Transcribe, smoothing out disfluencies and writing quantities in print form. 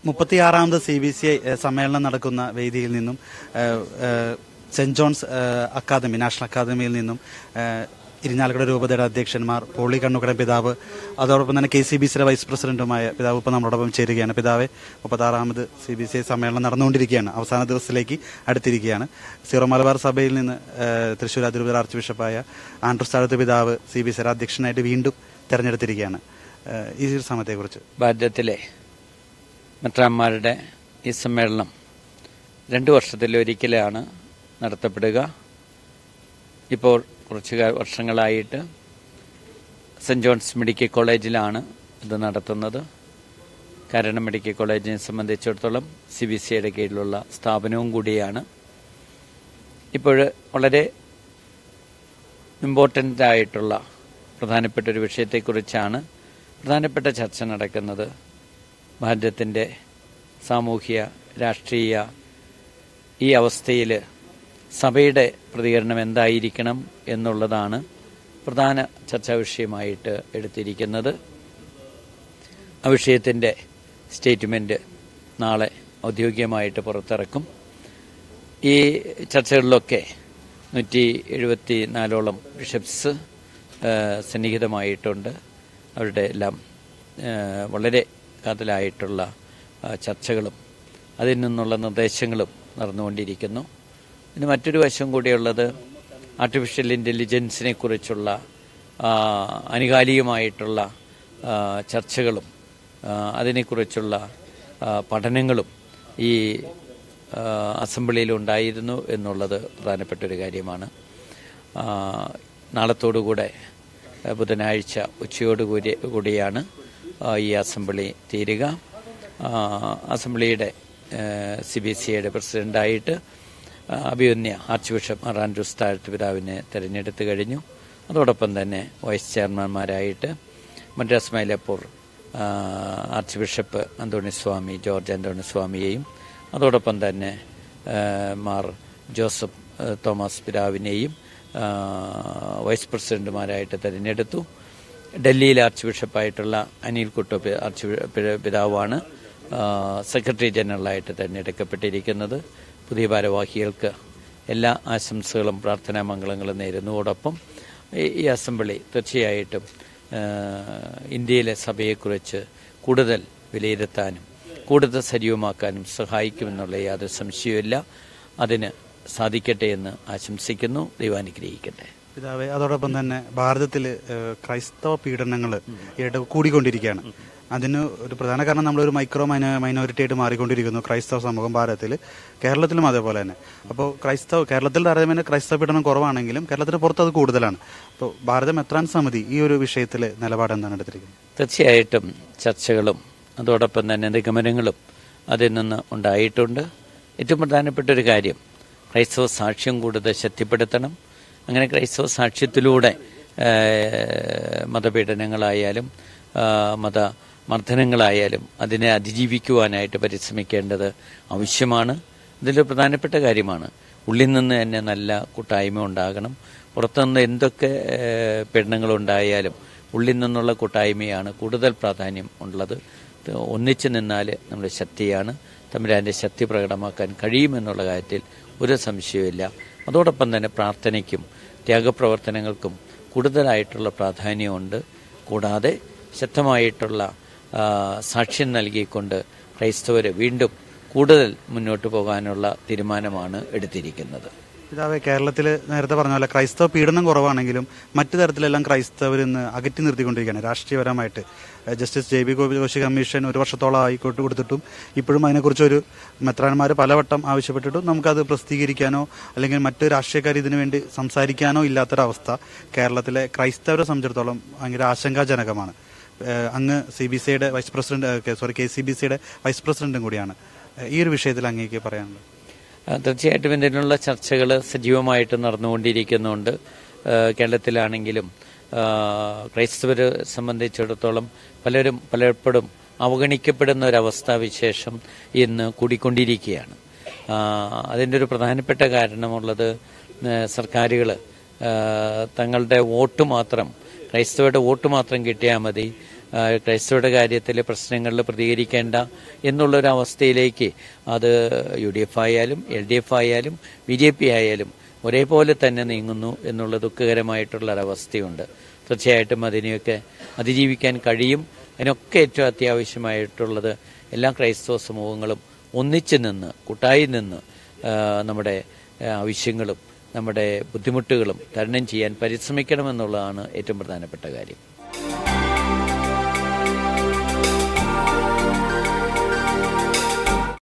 36ാമത് CBCI സമ്മേളനം നടക്കുന്ന വേദിയിൽ നിന്നും സെന്റ് ജോൺസ് അക്കാദമി, നാഷണൽ അക്കാദമിയിൽ നിന്നും ഇരിഞ്ഞാലക്കുട രൂപതയുടെ അധ്യക്ഷന്മാർ, പോളി കണ്ണുകടൻ പിതാവ്, അതോടൊപ്പം തന്നെ KCBCയുടെ വൈസ് പ്രസിഡന്റുമായ പിതാവ് ഇപ്പോൾ നമ്മളോടൊപ്പം ചേരുകയാണ്. പിതാവെ, 36ാമത് CBCI സമ്മേളനം നടന്നുകൊണ്ടിരിക്കുകയാണ്, അവസാന ദിവസത്തിലേക്ക് അടുത്തിരിക്കുകയാണ്. സീറോ മലബാർ സഭയിൽ നിന്ന് തൃശ്ശൂർ അതിരൂപത ആർച്ച് ബിഷപ്പായ ആൻഡ്രൂസ് താഴത്ത് പിതാവ് CBCയുടെ അധ്യക്ഷനായിട്ട് വീണ്ടും തെരഞ്ഞെടുത്തിരിക്കുകയാണ്. ഈ സമയത്തെക്കുറിച്ച് ഭാരതത്തിലെ മെത്രാന്മാരുടെ ഈ സമ്മേളനം 2 വർഷത്തിലൊരിക്കലാണ് നടത്തപ്പെടുക. ഇപ്പോൾ കുറച്ച് വർഷങ്ങളായിട്ട് സെന്റ് ജോൺസ് മെഡിക്കൽ കോളേജിലാണ് ഇത് നടത്തുന്നത്. കാരണം മെഡിക്കൽ കോളേജിനെ സംബന്ധിച്ചിടത്തോളം CBCIയുടെ കീഴിലുള്ള സ്ഥാപനവും കൂടിയാണ്. ഇപ്പോൾ വളരെ ഇമ്പോർട്ടൻ്റ് ആയിട്ടുള്ള പ്രധാനപ്പെട്ട ഒരു വിഷയത്തെക്കുറിച്ചാണ് പ്രധാനപ്പെട്ട ചർച്ച നടക്കുന്നത്. ഭാരതത്തിൻ്റെ സാമൂഹ്യ രാഷ്ട്രീയ ഈ അവസ്ഥയിൽ സഭയുടെ പ്രതികരണം എന്തായിരിക്കണം എന്നുള്ളതാണ് പ്രധാന ചർച്ചാ വിഷയമായിട്ട് എടുത്തിരിക്കുന്നത്. ആ വിഷയത്തിൻ്റെ സ്റ്റേറ്റ്മെൻറ്റ് നാളെ ഔദ്യോഗികമായിട്ട് പുറത്തിറക്കും. ഈ ചർച്ചകളിലൊക്കെ 174ഓളം ബിഷപ്സ് സന്നിഹിതമായിട്ടുണ്ട്. അവരുടെ എല്ലാം വളരെ കാതലായിട്ടുള്ള ചർച്ചകളും അതിൽ നിന്നുള്ള നിർദ്ദേശങ്ങളും നടന്നുകൊണ്ടിരിക്കുന്നു. ഇനി മറ്റൊരു വശം കൂടിയുള്ളത് ആർട്ടിഫിഷ്യൽ ഇൻ്റലിജൻസിനെ കുറിച്ചുള്ള ആനുകാലികമായിട്ടുള്ള ചർച്ചകളും അതിനെക്കുറിച്ചുള്ള പഠനങ്ങളും ഈ അസംബ്ലിയിലുണ്ടായിരുന്നു എന്നുള്ളത് പ്രധാനപ്പെട്ടൊരു കാര്യമാണ്. നാളത്തോടുകൂടെ ബുധനാഴ്ച ഉച്ചയോടുകൂടിയാണ് ഈ അസംബ്ലി തീരുക. അസംബ്ലിയുടെ CBCIയുടെ പ്രസിഡന്റായിട്ട് അഭിവന്യ ആർച്ച് ബിഷപ്പ് ആൻഡ്രൂസ് താഴത്ത് പിതാവിനെ തെരഞ്ഞെടുത്തു കഴിഞ്ഞു. അതോടൊപ്പം തന്നെ വൈസ് ചെയർമാൻമാരായിട്ട് മദ്രാസ് മൈലപ്പൂർ ആർച്ച് ബിഷപ്പ് അന്തോണിസ്വാമി, ജോർജ് അന്തോണിസ്വാമിയെയും അതോടൊപ്പം തന്നെ മാർ ജോസഫ് തോമസ് പിതാവിനെയും വൈസ് പ്രസിഡന്റുമാരായിട്ട് തിരഞ്ഞെടുത്തു. ഡൽഹിയിൽ ആർച്ച് ബിഷപ്പായിട്ടുള്ള അനിൽ കുട്ടപ്പ് ആർച്ച് പിതാവാണ് സെക്രട്ടറി ജനറലായിട്ട് തിരഞ്ഞെടുക്കപ്പെട്ടിരിക്കുന്നത്. പുതിയ ഭാരവാഹികൾക്ക് എല്ലാ ആശംസകളും പ്രാർത്ഥനാ മംഗളങ്ങളും നേരുന്നതോടൊപ്പം ഈ അസംബ്ലി തീർച്ചയായിട്ടും ഇന്ത്യയിലെ സഭയെക്കുറിച്ച് കൂടുതൽ വിലയിരുത്താനും കൂടുതൽ സജീവമാക്കാനും സഹായിക്കുമെന്നുള്ള യാതൊരു സംശയവുമില്ല. അതിന് സാധിക്കട്ടെ എന്ന് ആശംസിക്കുന്നു. ദൈവാനുഗ്രഹിക്കട്ടെ. പിതാവേ, അതോടൊപ്പം തന്നെ ഭാരതത്തിൽ ക്രൈസ്തവ പീഡനങ്ങൾ കൂടിക്കൊണ്ടിരിക്കുകയാണ്. അതിന് ഒരു പ്രധാന കാരണം നമ്മളൊരു മൈനോറിറ്റി ആയിട്ട് മാറിക്കൊണ്ടിരിക്കുന്നു ക്രൈസ്തവ സമൂഹം ഭാരതത്തിൽ, കേരളത്തിലും അതേപോലെ തന്നെ. അപ്പോൾ കേരളത്തിൽ താരതമ്യേന ക്രൈസ്തവ പീഡനം കുറവാണെങ്കിലും കേരളത്തിന് പുറത്ത് അത് കൂടുതലാണ്. അപ്പോൾ ഭാരത മെത്രാൻ സമിതി ഈ ഒരു വിഷയത്തിൽ നിലപാട് എന്താണ് എടുത്തിരിക്കുന്നത്? തീർച്ചയായിട്ടും ചർച്ചകളും അതോടൊപ്പം തന്നെ നിഗമനങ്ങളും അതിൽ നിന്ന് ഉണ്ടായിട്ടുണ്ട്. ഏറ്റവും പ്രധാനപ്പെട്ട ഒരു കാര്യം ക്രൈസ്തവ സാക്ഷ്യം കൂടുതൽ ശക്തിപ്പെടുത്തണം. അങ്ങനെ ക്രൈസ്തവ സാക്ഷ്യത്തിലൂടെ മതപീഡനങ്ങളായാലും മർദ്ദനങ്ങളായാലും അതിനെ അതിജീവിക്കുവാനായിട്ട് പരിശ്രമിക്കേണ്ടത് ആവശ്യമാണ്. ഇതിലൊരു പ്രധാനപ്പെട്ട കാര്യമാണ് ഉള്ളിൽ നിന്ന് തന്നെ നല്ല കൂട്ടായ്മ ഉണ്ടാകണം. പുറത്തുനിന്ന് എന്തൊക്കെ പീഡനങ്ങളുണ്ടായാലും ഉള്ളിൽ നിന്നുള്ള കൂട്ടായ്മയാണ് കൂടുതൽ പ്രാധാന്യം ഉള്ളത്. ഒന്നിച്ചു നിന്നാൽ നമ്മുടെ ശക്തിയാണ്. തമ്പുരാന്റെ ശക്തി പ്രകടമാക്കാൻ കഴിയുമെന്നുള്ള കാര്യത്തിൽ ഒരു സംശയവുമില്ല. അതോടൊപ്പം തന്നെ പ്രാർത്ഥനയ്ക്കും ത്യാഗപ്രവർത്തനങ്ങൾക്കും കൂടുതലായിട്ടുള്ള പ്രാധാന്യമുണ്ട്. കൂടാതെ ശക്തമായിട്ടുള്ള സാക്ഷ്യം നൽകിക്കൊണ്ട് ക്രൈസ്തവർ വീണ്ടും കൂടുതൽ മുന്നോട്ട് പോകാനുള്ള തീരുമാനമാണ് എടുത്തിരിക്കുന്നത്. പിതാവേ, കേരളത്തിൽ നേരത്തെ പറഞ്ഞ പോലെ ക്രൈസ്തവ പീഡനം കുറവാണെങ്കിലും മറ്റു തരത്തിലെല്ലാം ക്രൈസ്തവരിൽ നിന്ന് അകറ്റി നിർത്തിക്കൊണ്ടിരിക്കുകയാണ് രാഷ്ട്രീയപരമായിട്ട്. ജസ്റ്റിസ് JB കോശി കമ്മീഷൻ 1 വർഷത്തോളം ആയിക്കോട്ട് കൊടുത്തിട്ടും ഇപ്പോഴും അതിനെക്കുറിച്ചൊരു മെത്രാന്മാർ പലവട്ടം ആവശ്യപ്പെട്ടിട്ടും നമുക്കത് പ്രസിദ്ധീകരിക്കാനോ അല്ലെങ്കിൽ മറ്റ് രാഷ്ട്രീയക്കാർ ഇതിനു വേണ്ടി സംസാരിക്കാനോ ഇല്ലാത്തൊരവസ്ഥ കേരളത്തിലെ ക്രൈസ്തവരെ സംബന്ധിച്ചിടത്തോളം ഭയങ്കര ആശങ്കാജനകമാണ്. അങ്ങ് CBCIയുടെ വൈസ് പ്രസിഡന്റ്, KCBCയുടെ വൈസ് പ്രസിഡന്റും കൂടിയാണ്. ഈ ഒരു വിഷയത്തിൽ അങ്ങേക്ക് പറയാനുള്ളത്? തീർച്ചയായിട്ടും ഇതിനുള്ള ചർച്ചകൾ സജീവമായിട്ട് നടന്നുകൊണ്ടിരിക്കുന്നുണ്ട്. കേരളത്തിലാണെങ്കിലും ക്രൈസ്തവരെ സംബന്ധിച്ചിടത്തോളം പലപ്പോഴും അവഗണിക്കപ്പെടുന്ന ഒരവസ്ഥാവിശേഷം ഇന്ന് കൂടിക്കൊണ്ടിരിക്കുകയാണ്. അതിൻ്റെ ഒരു പ്രധാനപ്പെട്ട കാരണമുള്ളത് സർക്കാരുകൾ തങ്ങളുടെ വോട്ട് മാത്രം, ക്രൈസ്തവരുടെ വോട്ട് മാത്രം കിട്ടിയാൽ മതി, ക്രൈസ്തവരുടെ കാര്യത്തിൽ പ്രശ്നങ്ങളിൽ പ്രതികരിക്കേണ്ട എന്നുള്ളൊരവസ്ഥയിലേക്ക് അത് UDF ആയാലും LDF ആയാലും BJP ആയാലും ഒരേപോലെ തന്നെ നീങ്ങുന്നു എന്നുള്ള ദുഃഖകരമായിട്ടുള്ള ഒരവസ്ഥയുണ്ട്. തീർച്ചയായിട്ടും അതിനെയൊക്കെ അതിജീവിക്കാൻ കഴിയും. അതിനൊക്കെ ഏറ്റവും അത്യാവശ്യമായിട്ടുള്ളത് എല്ലാ ക്രൈസ്തവ സമൂഹങ്ങളും ഒന്നിച്ചു നിന്ന് കൂട്ടായി നിന്ന് നമ്മുടെ ആവശ്യങ്ങളും നമ്മുടെ ബുദ്ധിമുട്ടുകളും തരണം ചെയ്യാൻ പരിശ്രമിക്കണമെന്നുള്ളതാണ് ഏറ്റവും പ്രധാനപ്പെട്ട കാര്യം.